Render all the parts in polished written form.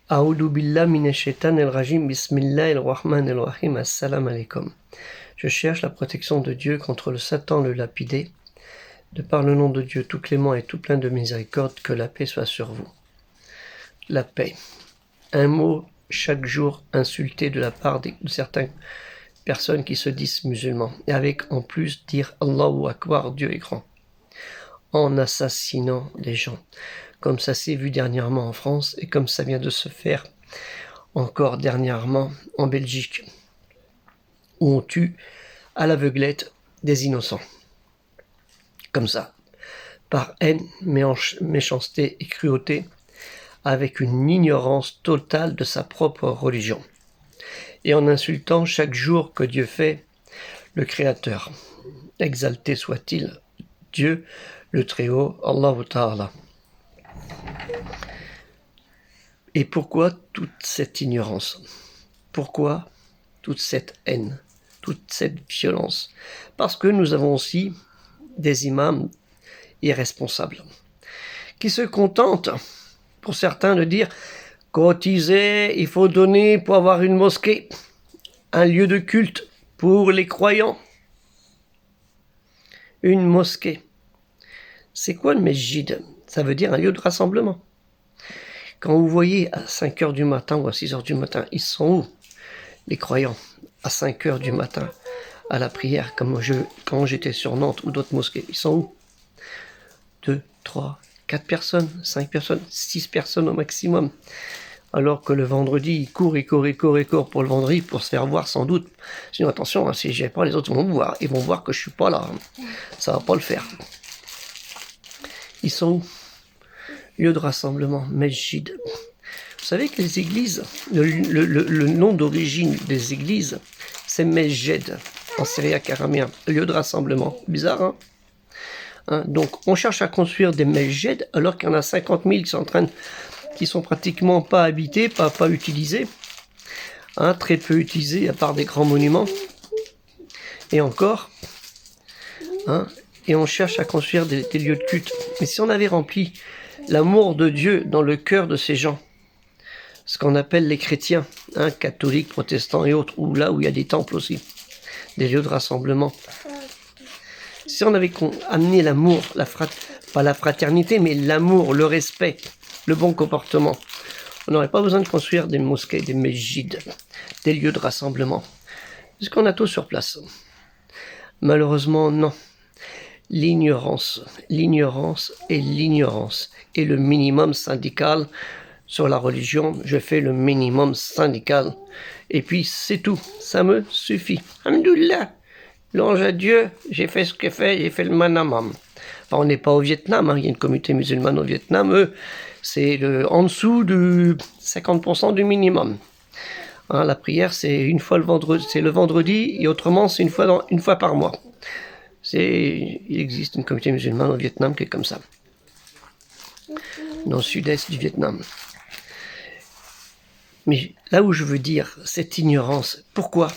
A'oudou billah minash shaitanir rajim, bismillahir rahmanir rahim, assalamu alaikum. Je cherche la protection de Dieu contre le Satan le lapidé. De par le nom de Dieu tout clément et tout plein de miséricorde, que la paix soit sur vous. La paix. Un mot chaque jour insulté de la part de certaines personnes qui se disent musulmans. Et avec en plus dire Allahu Akbar, Dieu est grand. En assassinant des gens. Comme ça s'est vu dernièrement en France et comme ça vient de se faire encore dernièrement en Belgique, où on tue à l'aveuglette des innocents. Comme ça, par haine, méchanceté et cruauté, avec une ignorance totale de sa propre religion, et en insultant chaque jour que Dieu fait, le Créateur. Exalté soit-il, Dieu, le Très-Haut, Allahu Ta'ala. Et pourquoi toute cette ignorance? Pourquoi toute cette haine? Toute cette violence? Parce que nous avons aussi des imams irresponsables qui se contentent, pour certains, de dire cotiser, il faut donner pour avoir une mosquée, un lieu de culte pour les croyants. Une mosquée. C'est quoi le mesjid? Ça veut dire un lieu de rassemblement. Quand vous voyez à 5 h du matin ou à 6 h du matin, ils sont où, les croyants, à 5 h du matin, à la prière, quand j'étais sur Nantes ou d'autres mosquées, ils sont où? 2, 3, 4 personnes, 5 personnes, 6 personnes au maximum. Alors que le vendredi, ils courent pour le vendredi, pour se faire voir sans doute. Sinon, attention, si je n'y vais pas, les autres vont me voir. Ils vont voir que je ne suis pas là. Ça ne va pas le faire. Ils sont où? Lieu de rassemblement, mesjid. Vous savez que les églises, le nom d'origine des églises, c'est mesjed, en syriaque araméen, lieu de rassemblement. Bizarre, hein? Donc on cherche à construire des mesjed alors qu'il y en a 50 000 qui sont pratiquement pas habités, pas utilisés, très peu utilisés à part des grands monuments. Et encore, et on cherche à construire des lieux de culte. Mais si on avait rempli l'amour de Dieu dans le cœur de ces gens, ce qu'on appelle les chrétiens, catholiques, protestants et autres, ou là où il y a des temples aussi, des lieux de rassemblement. Si on avait amené l'amour, pas la fraternité, mais l'amour, le respect, le bon comportement, on n'aurait pas besoin de construire des mosquées, des mesjids, des lieux de rassemblement, parce qu'on a tout sur place. Malheureusement, non. L'ignorance et l'ignorance. Et le minimum syndical sur la religion, je fais le minimum syndical. Et puis c'est tout, ça me suffit. Alhamdoulilah, louange à Dieu, j'ai fait ce que j'ai fait le manamam. Enfin, on n'est pas au Vietnam, il y a une communauté musulmane au Vietnam, eux, c'est en dessous de 50% du minimum. La prière, c'est une fois le vendredi, et autrement, c'est une fois par mois. Il existe une communauté musulmane au Vietnam qui est comme ça, dans le sud-est du Vietnam. Mais là où je veux dire, cette ignorance, pourquoi?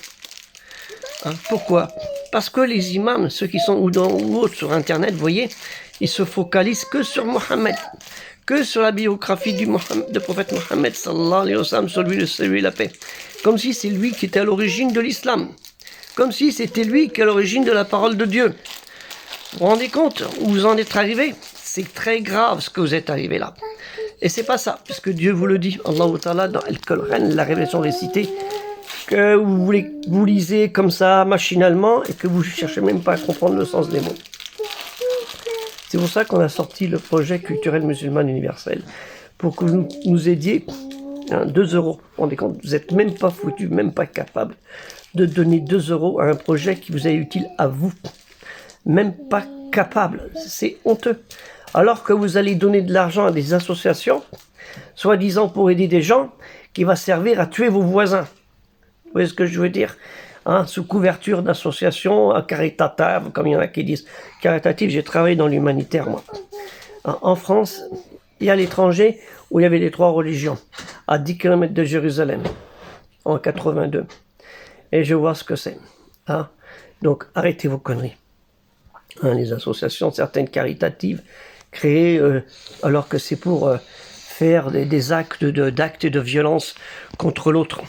Pourquoi? Parce que les imams, ceux qui sont ou autres sur Internet, vous voyez, ils se focalisent que sur Mohammed, que sur la biographie du prophète Mohammed, sallallahu alayhi wa sallam, sur lui le salut et la paix. Comme si c'est lui qui était à l'origine de l'islam. Comme si c'était lui qui est à l'origine de la parole de Dieu. Vous vous rendez compte où vous en êtes arrivé? C'est très grave ce que vous êtes arrivé là. Et c'est pas ça, puisque Dieu vous le dit, Allah Ta'ala, dans Al-Qur'an, la révélation récitée, que vous lisez comme ça, machinalement, et que vous ne cherchez même pas à comprendre le sens des mots. C'est pour ça qu'on a sorti le projet culturel musulman universel, pour que vous nous aidiez 2 €. Vous vous rendez compte, vous n'êtes même pas foutu, même pas capable de donner 2 € à un projet qui vous est utile à vous. Même pas capable, c'est honteux. Alors que vous allez donner de l'argent à des associations, soi-disant pour aider des gens, qui va servir à tuer vos voisins. Vous voyez ce que je veux dire? Sous couverture d'associations caritatives, comme il y en a qui disent. Caritative, j'ai travaillé dans l'humanitaire, moi. En France, il y a l'étranger où il y avait les 3 religions, à 10 km de Jérusalem, en 82. Et je vois ce que c'est. Donc, arrêtez vos conneries. Les associations, certaines caritatives, créées alors que c'est pour faire des actes de violence contre l'autre.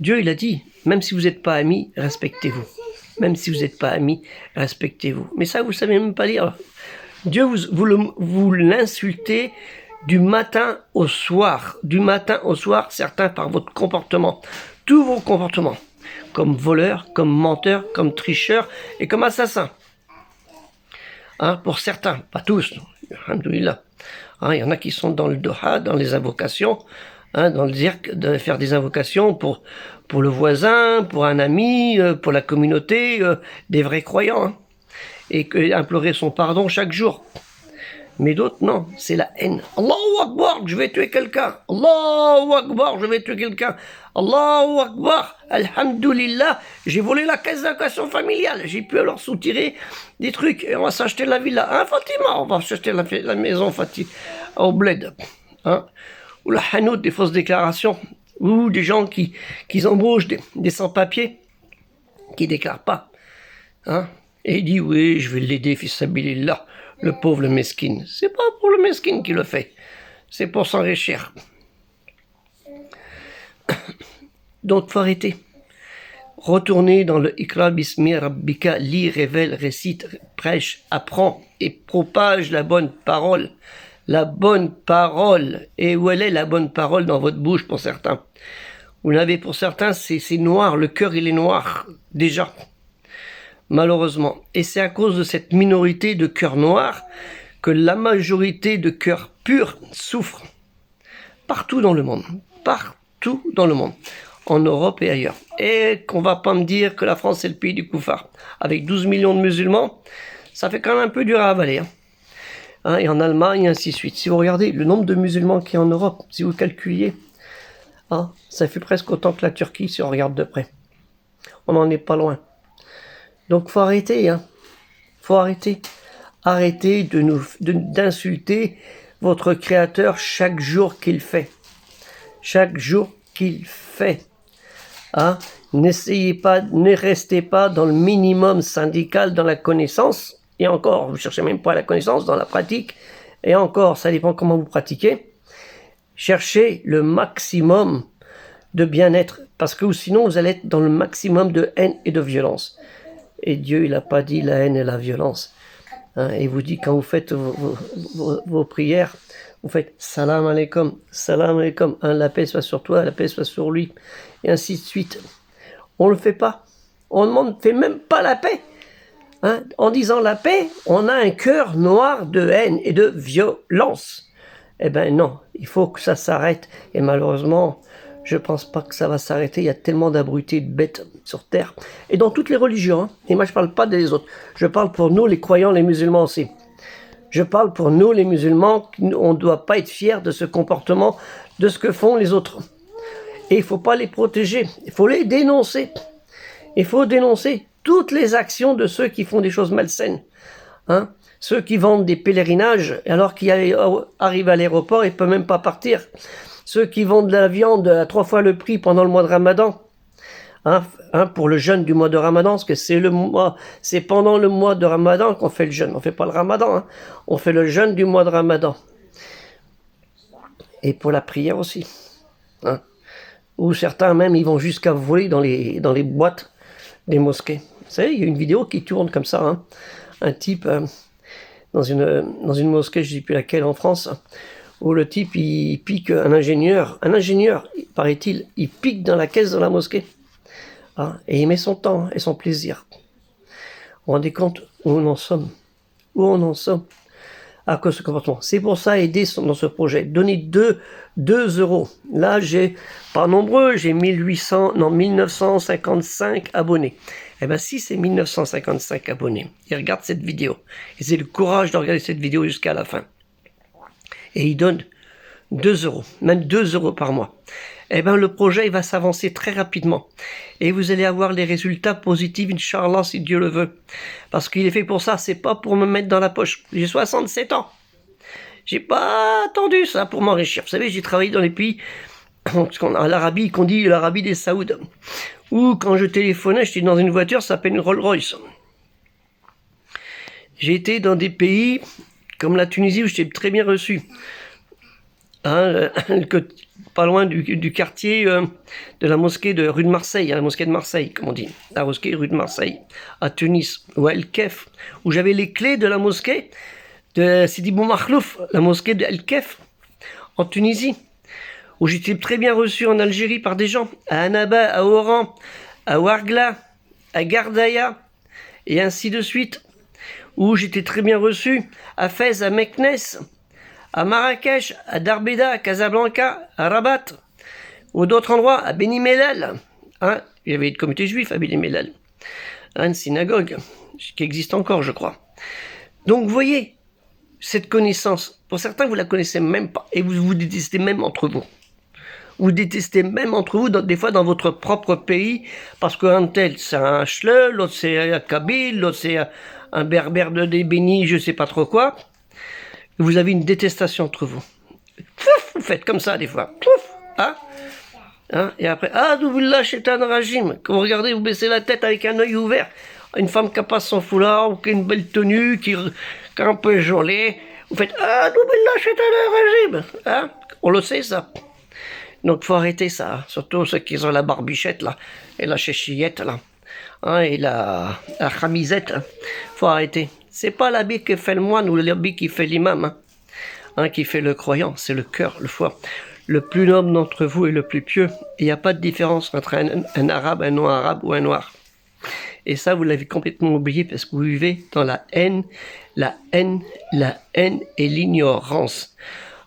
Dieu, il a dit, même si vous n'êtes pas amis, respectez-vous. Même si vous n'êtes pas amis, respectez-vous. Mais ça, vous ne savez même pas lire. Dieu, vous l'insultez du matin au soir. Du matin au soir, certains par votre comportement. Tous vos comportements. Comme voleur, comme menteur, comme tricheur et comme assassin. Hein, pour certains, pas tous. Alhamdoulilah. Hein, il y en a qui sont dans le doha, dans les invocations. Hein, dans le zirk, de faire des invocations pour le voisin, pour un ami, pour la communauté, des vrais croyants. Hein, et implorer son pardon chaque jour. Mais d'autres, non, c'est la haine. Allahu Akbar, je vais tuer quelqu'un. Allahu Akbar, je vais tuer quelqu'un. Allahu Akbar, Alhamdulillah, j'ai volé la caisse d'allocation familiale. J'ai pu alors soutirer des trucs. Et on va s'acheter la villa. Hein, Fatima, on va s'acheter la maison, Fatima, au bled. Hein, ou la hanout, des fausses déclarations. Ou des gens qui embauchent des sans-papiers, qui déclarent pas. Hein, et il dit, oui, je vais l'aider, fils sabilillah. Le pauvre, le mesquine. C'est pas pour le mesquine qui le fait. C'est pour s'enrichir. Donc, faut arrêter. Retournez dans le Ikra Bismi Rabbika, lis, révèle, récite, prêche, apprend et propage la bonne parole. La bonne parole. Et où elle est la bonne parole dans votre bouche pour certains? Vous l'avez pour certains, c'est noir. Le cœur, il est noir. Déjà. Malheureusement. Et c'est à cause de cette minorité de cœurs noirs que la majorité de cœurs purs souffrent. Partout dans le monde. Partout dans le monde. En Europe et ailleurs. Et qu'on va pas me dire que la France est le pays du koufar. Avec 12 millions de musulmans, ça fait quand même un peu dur à avaler. Hein, et en Allemagne, et ainsi de suite. Si vous regardez le nombre de musulmans qu'il y a en Europe, si vous calculiez, hein, ça fait presque autant que la Turquie si on regarde de près. On n'en est pas loin. Donc faut arrêter, hein. Faut arrêter. Arrêtez d'insulter votre Créateur chaque jour qu'il fait. Chaque jour qu'il fait. Hein? Ne restez pas dans le minimum syndical dans la connaissance. Et encore, vous ne cherchez même pas la connaissance dans la pratique. Et encore, ça dépend comment vous pratiquez. Cherchez le maximum de bien-être. Parce que sinon, vous allez être dans le maximum de haine et de violence. Et Dieu, il n'a pas dit la haine et la violence. Hein, il vous dit, quand vous faites vos prières, vous faites salam alaikum, hein, la paix soit sur toi, la paix soit sur lui, et ainsi de suite. On ne le fait pas. On ne fait même pas la paix. Hein, en disant la paix, on a un cœur noir de haine et de violence. Eh bien non, il faut que ça s'arrête. Et malheureusement, je ne pense pas que ça va s'arrêter. Il y a tellement d'abrutis de bêtes sur Terre. Et dans toutes les religions. Hein. Et moi, je ne parle pas des autres. Je parle pour nous, les croyants, les musulmans aussi. Je parle pour nous, les musulmans. On ne doit pas être fiers de ce comportement, de ce que font les autres. Et il ne faut pas les protéger. Il faut les dénoncer. Il faut dénoncer toutes les actions de ceux qui font des choses malsaines. Hein. Ceux qui vendent des pèlerinages, alors qu'ils arrivent à l'aéroport, ils ne peuvent même pas partir. Ceux qui vendent de la viande à 3 fois le prix pendant le mois de Ramadan, pour le jeûne du mois de Ramadan, parce que c'est pendant le mois de Ramadan qu'on fait le jeûne. On ne fait pas le Ramadan, hein. On fait le jeûne du mois de Ramadan. Et pour la prière aussi. Hein. Ou certains même, ils vont jusqu'à voler dans les boîtes des mosquées. Vous savez, il y a une vidéo qui tourne comme ça. Hein. Un type, dans une mosquée, je ne sais plus laquelle en France, où le type, il pique un ingénieur, paraît-il, il pique dans la caisse de la mosquée. Hein, et il met son temps et son plaisir. Vous vous rendez compte où on en sommes? Où on en sommes à cause de ce comportement. C'est pour ça, aider dans ce projet. Donnez 2 euros. Là, j'ai pas nombreux, j'ai 1955 abonnés. Eh bien, si c'est 1955 abonnés, ils regardent cette vidéo. Ils aient le courage de regarder cette vidéo jusqu'à la fin. Et ils donnent 2 euros, même 2 euros par mois. Eh bien, le projet, il va s'avancer très rapidement. Et vous allez avoir les résultats positifs, Inch'Allah, si Dieu le veut. Parce qu'il est fait pour ça, c'est pas pour me mettre dans la poche. J'ai 67 ans. J'ai pas attendu ça pour m'enrichir. Vous savez, j'ai travaillé dans les pays, à l'Arabie, qu'on dit l'Arabie des Saouds. Ou quand je téléphonais, j'étais dans une voiture, ça s'appelle une Rolls-Royce. J'ai été dans des pays comme la Tunisie où j'étais très bien reçu. hein, pas loin du quartier de la mosquée de rue de Marseille, hein, la mosquée de Marseille, comme on dit, la mosquée rue de Marseille, à Tunis, ou à El Kef, où j'avais les clés de la mosquée de Sidi Bou Makhlouf, la mosquée de El Kef, en Tunisie, où j'étais très bien reçu en Algérie par des gens, à Annaba, à Oran, à Ouargla, à Gardaïa, et ainsi de suite, où j'étais très bien reçu à Fès, à Meknès, à Marrakech, à Darbeda, à Casablanca, à Rabat, ou d'autres endroits, à Beni Mellal. Hein, il y avait une communauté juive à Beni Mellal, hein, une synagogue, qui existe encore, je crois. Donc, vous voyez, cette connaissance, pour certains, vous la connaissez même pas, et vous vous détestez même entre vous. Vous détestez même entre vous, des fois dans votre propre pays, parce qu'un tel c'est un Schleu, l'autre c'est un Kabyle, l'autre c'est un berbère de Débéni, je sais pas trop quoi. Vous avez une détestation entre vous. Pouf, vous faites comme ça des fois. Pouf, hein, hein, et après, ah, Doubillah, Shaitan Rajim. Quand vous regardez, vous baissez la tête avec un œil ouvert. Une femme qui passe son foulard, ou qui a une belle tenue, qui est un peu jolie. Vous faites, ah, Doubillah, Shaitan Rajim. Hein, on le sait ça. Donc faut arrêter ça, surtout ceux qui ont la barbichette là, et la chéchillette là, hein, et la chamisette, hein. Faut arrêter. C'est pas l'habit qui fait le moine ou l'habit qui fait l'imam, hein, qui fait le croyant, c'est le cœur, le foie. Le plus noble d'entre vous est le plus pieux. Il n'y a pas de différence entre un arabe, un non-arabe ou un noir. Et ça, vous l'avez complètement oublié parce que vous vivez dans la haine et l'ignorance.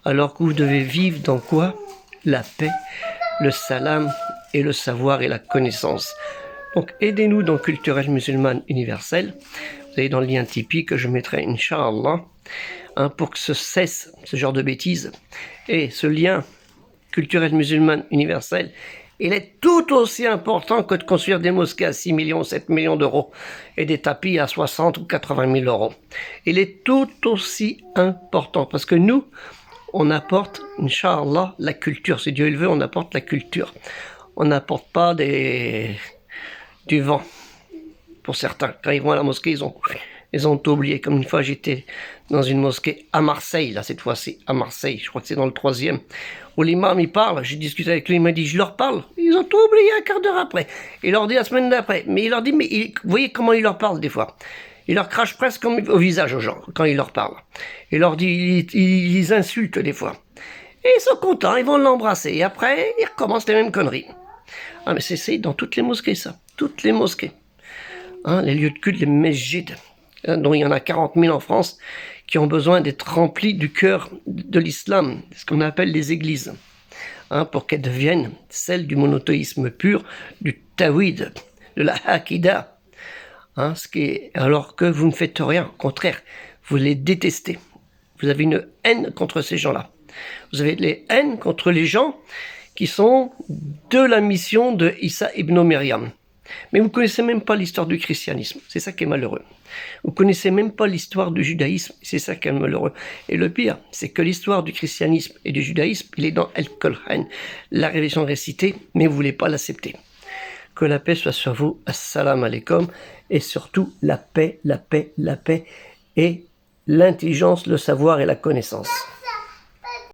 Alors que vous devez vivre dans quoi ? La paix, le salam et le savoir et la connaissance. Donc aidez-nous dans Culturelle Musulmane Universelle. Vous avez dans le lien Tipeee que je mettrai, Inch'Allah, hein, pour que ce cesse ce genre de bêtises. Et ce lien Culturelle Musulmane Universelle, il est tout aussi important que de construire des mosquées à 6 millions, 7 millions d'euros et des tapis à 60 ou 80 000 euros. Il est tout aussi important parce que nous, on apporte, Inch'Allah, la culture. Si Dieu le veut, on apporte la culture. On n'apporte pas du vent. Pour certains, quand ils vont à la mosquée, ils ont oublié. Comme une fois, j'étais dans une mosquée à Marseille, là, cette fois-ci, à Marseille. Je crois que c'est dans le 3e. Où l'imam, il parle. J'ai discuté avec lui, il m'a dit, je leur parle. Ils ont tout oublié un quart d'heure après. Il leur dit la semaine d'après. Mais il leur dit, vous voyez comment il leur parle des fois. Il leur crache presque au visage aux gens quand il leur parle. Il leur dit, il les insulte des fois. Et ils sont contents, ils vont l'embrasser. Et après, ils recommencent les mêmes conneries. Ah mais c'est dans toutes les mosquées ça. Toutes les mosquées. Hein, les lieux de culte, les mesjids, hein, dont il y en a 40 000 en France, qui ont besoin d'être remplis du cœur de l'islam, ce qu'on appelle les églises. Hein, pour qu'elles deviennent celles du monothéisme pur, du tawhid, de la akida. Hein, alors que vous ne faites rien, au contraire, vous les détestez. Vous avez une haine contre ces gens-là. Vous avez les haines contre les gens qui sont de la mission de Issa ibn Maryam. Mais vous ne connaissez même pas l'histoire du christianisme, c'est ça qui est malheureux. Vous ne connaissez même pas l'histoire du judaïsme, c'est ça qui est malheureux. Et le pire, c'est que l'histoire du christianisme et du judaïsme, il est dans El-Kolhan, la révélation récitée, mais vous ne voulez pas l'accepter. Que la paix soit sur vous, assalamu alaikum, et surtout la paix, et l'intelligence, le savoir et la connaissance.